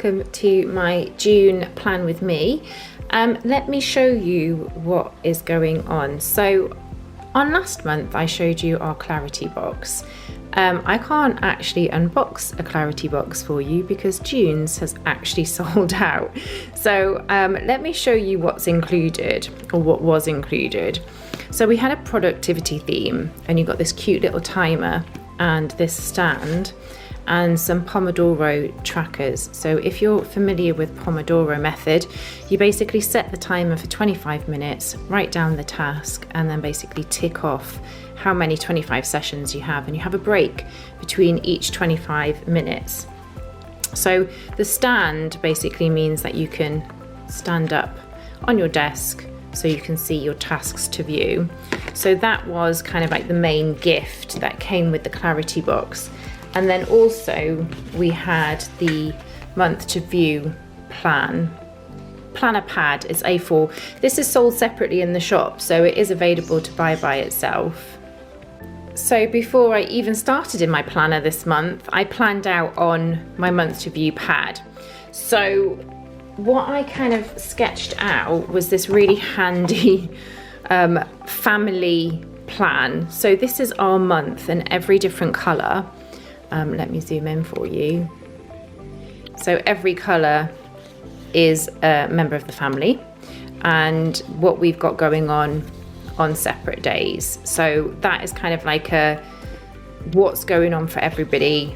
welcome to my June plan with me. Let me show you what is going on. So on last month I showed you our clarity box. I can't actually unbox a clarity box for you because June's has actually sold out. So let me show you what's included, or what was included. So we had a productivity theme, and you got this cute little timer and this stand and some Pomodoro trackers. So if you're familiar with Pomodoro method, you basically set the timer for 25 minutes, write down the task, and then basically tick off how many 25 sessions you have, and you have a break between each 25 minutes. So the stand basically means that you can stand up on your desk so you can see your tasks to view. So that was kind of like the main gift that came with the clarity box. And then also we had the month to view planner pad. It's A4. This is sold separately in the shop, so it is available to buy by itself. So before I even started in my planner this month, I planned out on my month to view pad. So what I kind of sketched out was this really handy family plan. So this is our month in every different colour. Let me zoom in for you. So every colour is a member of the family and what we've got going on separate days. So that is kind of like a what's going on for everybody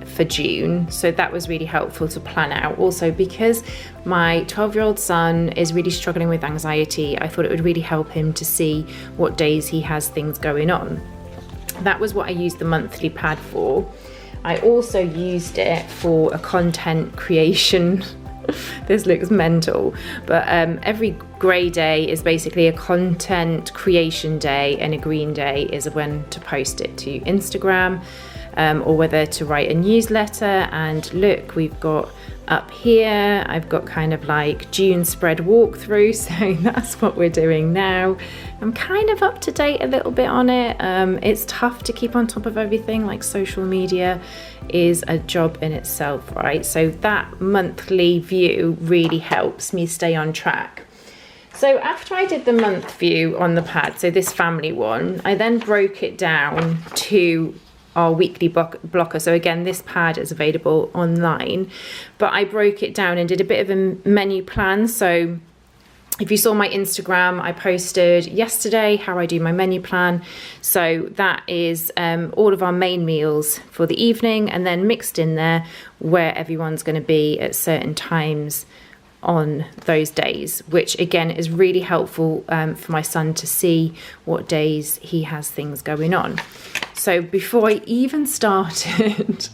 for June. So that was really helpful to plan out. Also, because my 12-year-old son is really struggling with anxiety, I thought it would really help him to see what days he has things going on. That was what I used the monthly pad for. I also used it for a content creation. This looks mental, but every grey day is basically a content creation day, and a green day is when to post it to Instagram, or whether to write a newsletter. And look, we've got up here, I've got kind of like June spread walkthrough, so that's what we're doing now. I'm kind of up to date a little bit on it. It's tough to keep on top of everything, like social media is a job in itself, right? So that monthly view really helps me stay on track. So after I did the month view on the pad, so this family one, I then broke it down to our weekly blocker. So again, this pad is available online, but I broke it down and did a bit of a menu plan. So if you saw my Instagram, I posted yesterday how I do my menu plan. So that is all of our main meals for the evening, and then mixed in there where everyone's going to be at certain times on those days, which again is really helpful for my son to see what days he has things going on. So before I even started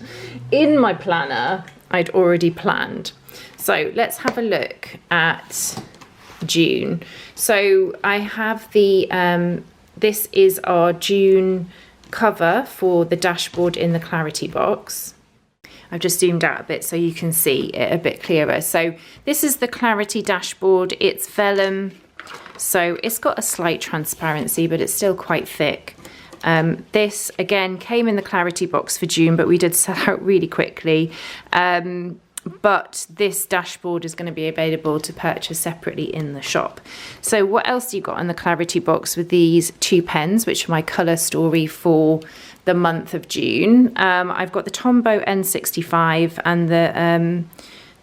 in my planner, I'd already planned. So let's have a look at June. So I have the this is our June cover for the dashboard in the clarity box. I've just zoomed out a bit so you can see it a bit clearer. So this is the clarity dashboard. It's vellum, so it's got a slight transparency, but it's still quite thick. This again came in the clarity box for June, but we did sell out really quickly. But this dashboard is going to be available to purchase separately in the shop. So what else you got in the clarity box with these two pens, which are my colour story for the month of June? I've got the TOMBOW N65 and the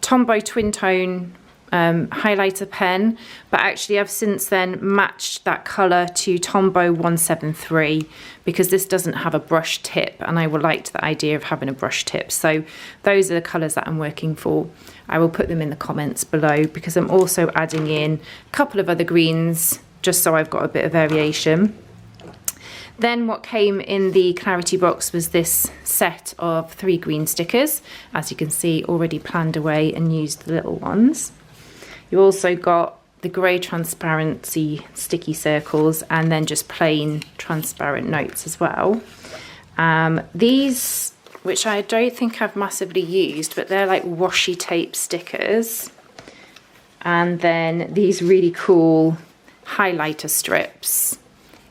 TOMBOW Twin Tone highlighter pen, but actually I've since then matched that colour to TOMBOW 173 because this doesn't have a brush tip, and I liked the idea of having a brush tip. So those are the colours that I'm working for. I will put them in the comments below because I'm also adding in a couple of other greens just so I've got a bit of variation. Then what came in the clarity box was this set of 3 green stickers. As you can see, already planned away and used the little ones. You also got the grey transparency sticky circles, and then just plain transparent notes as well. These, which I don't think I've massively used, but they're like washi tape stickers. And then these really cool highlighter strips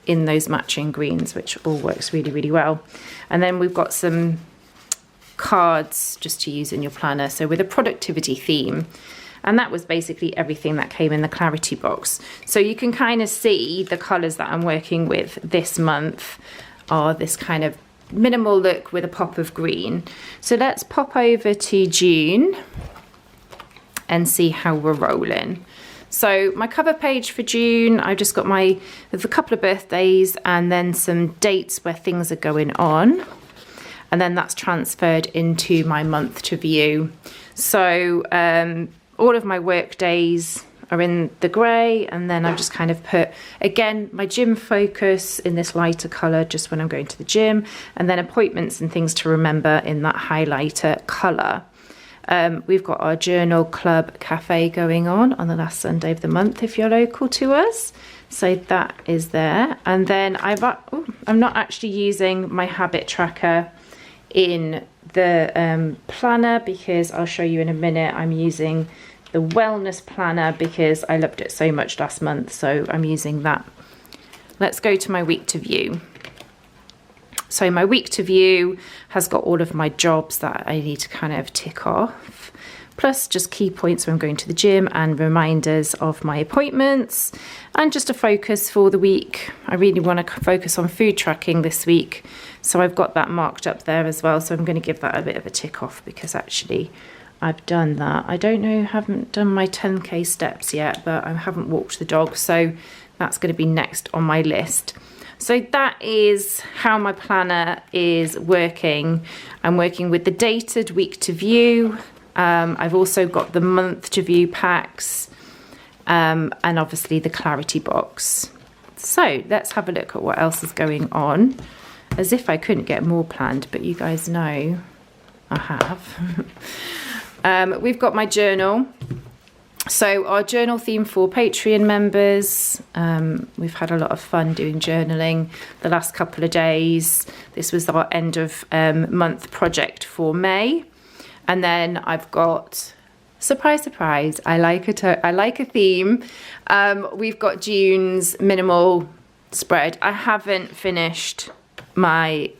in those matching greens, which all works really, really well. And then we've got some cards just to use in your planner. So with a productivity theme. And that was basically everything that came in the clarity box. So you can kind of see the colours that I'm working with this month are this kind of minimal look with a pop of green. So let's pop over to June and see how we're rolling. So my cover page for June, I just got there's a couple of birthdays and then some dates where things are going on. And then that's transferred into my month to view. So all of my work days are in the grey, and then I've just kind of put, again, my gym focus in this lighter colour just when I'm going to the gym, and then appointments and things to remember in that highlighter colour. We've got our journal club cafe going on the last Sunday of the month if you're local to us. So that is there. And then I'm not actually using my habit tracker in the planner because I'll show you in a minute. I'm using the wellness planner because I loved it so much last month, so I'm using that. Let's go to my week to view. So my week to view has got all of my jobs that I need to kind of tick off, plus just key points when I'm going to the gym and reminders of my appointments, and just a focus for the week. I really want to focus on food tracking this week, so I've got that marked up there as well. So I'm going to give that a bit of a tick off because actually I've done that. I don't know, haven't done my 10k steps yet, but I haven't walked the dog, so that's going to be next on my list. So that is how my planner is working. I'm working with the dated week to view. I've also got the month to view packs, and obviously the clarity box. So let's have a look at what else is going on. As if I couldn't get more planned, but you guys know I have. We've got my journal. So our journal theme for Patreon members, we've had a lot of fun doing journaling the last couple of days. This was our end of month project for May. And then I've got, surprise, surprise, I like a theme. We've got June's minimal spread. I haven't finished my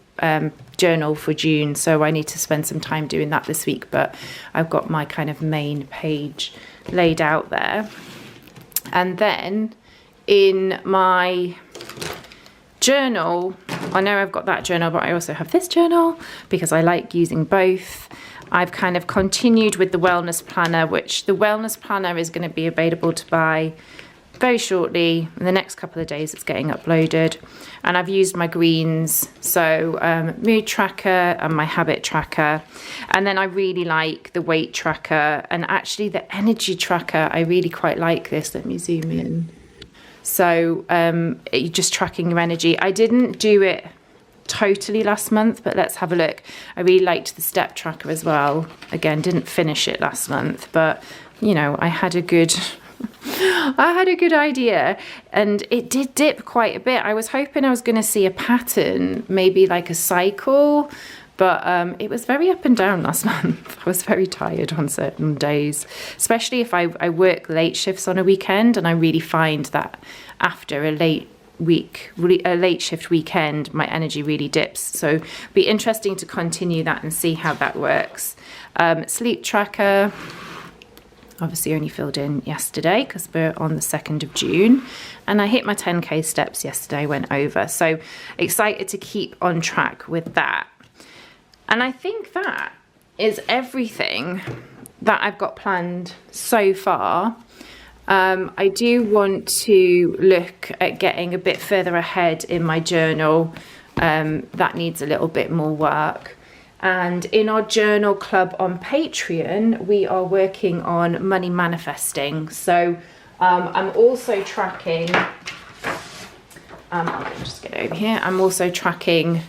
journal for June, so I need to spend some time doing that this week, but I've got my kind of main page laid out there. And then in my journal, I know I've got that journal, but I also have this journal because I like using both. I've kind of continued with the wellness planner, which the wellness planner is going to be available to buy very shortly. In the next couple of days it's getting uploaded, and I've used my greens, so mood tracker and my habit tracker, and then I really like the weight tracker and actually the energy tracker. I really quite like this. Let me zoom in. So you're just tracking your energy. I didn't do it totally last month, but let's have a look. I really liked the step tracker as well. Again, didn't finish it last month, but you know, I had a good idea, and it did dip quite a bit. I was hoping I was going to see a pattern, maybe like a cycle, but it was very up and down last month. I was very tired on certain days, especially if I work late shifts on a weekend, and I really find that after a late shift weekend, my energy really dips. So it'd be interesting to continue that and see how that works. Sleep tracker, obviously only filled in yesterday because we're on the 2nd of June, and I hit my 10k steps yesterday, went over, so excited to keep on track with that. And I think that is everything that I've got planned so far. I do want to look at getting a bit further ahead in my journal. That needs a little bit more work. And in our journal club on Patreon, we are working on money manifesting. So I'm also tracking, I'll just get over here. I'm also tracking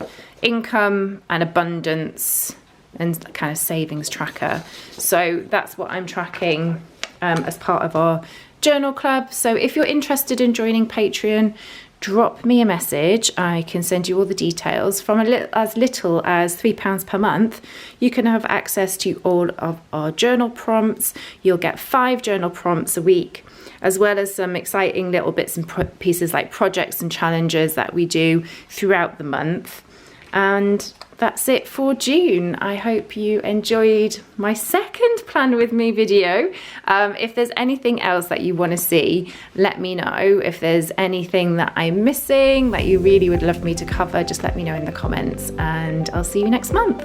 income and abundance and kind of savings tracker. So that's what I'm tracking as part of our journal club. So if you're interested in joining Patreon, drop me a message. I can send you all the details. From as little as £3 per month, you can have access to all of our journal prompts. You'll get 5 journal prompts a week, as well as some exciting little bits and pieces like projects and challenges that we do throughout the month. And that's it for June. I hope you enjoyed my second Plan With Me video. If there's anything else that you want to see, let me know. If there's anything that I'm missing that you really would love me to cover, just let me know in the comments, and I'll see you next month.